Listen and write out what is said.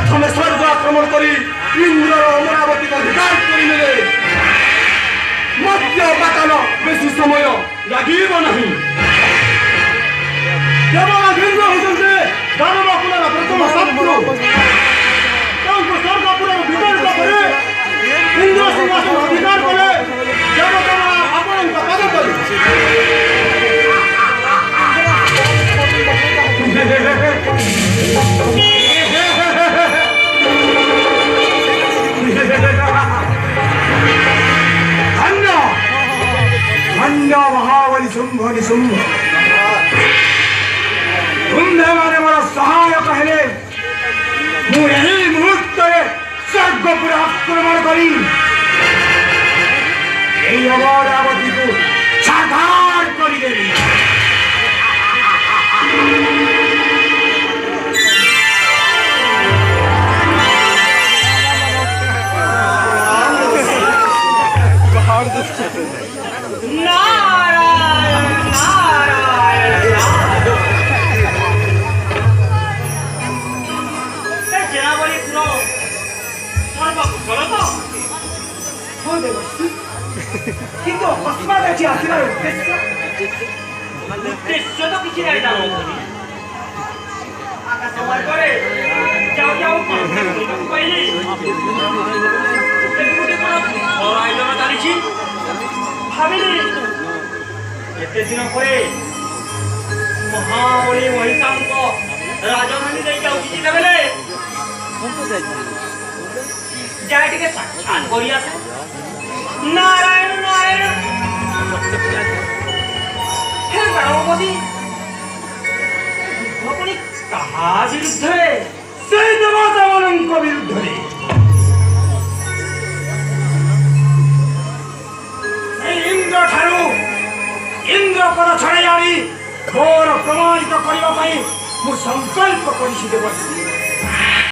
प्रथमे स्वर्ग आक्रमण करी इंद्र अमरावती को अधिकार करिले मध्य पाताल बेसी समय लागिब नहीं। देवराज इंद्र होते दानवकुलर प्रथम शत्रु स्वर्गपुर विताड़ित करे इंद्र सिंहासन अधिकार कले देवता आपण पद कले धन्य महाबली शुंभ निशुंभ तुम्हें माने मोर सहायक हेले मु यही मुहूर्त स्वर्गपुर आक्रमण करी अमरावती को साकार करदेवी। কিন্তু অকস্মাৎ আজি আসিবার উদ্দেশ্য তো কিছু নাই জানো আকাশ সময় করে যাও যাও পাইলি আয়োজন চালিছি ভাবিলি এতে দিন পরে মহাবলী মহিষাঙ্ক রাজধানী যাই যাচ্ছি বেলে যাই টিকে সাক্ষাৎ করি আসে। नारायण नारायण हे गणपति अपनी कहा विरुद्ध से देवता विरुद्ध इंद्र ठारू इंद्र पद छड़ाई आनी घोर प्रमाणित करने संकल्प कर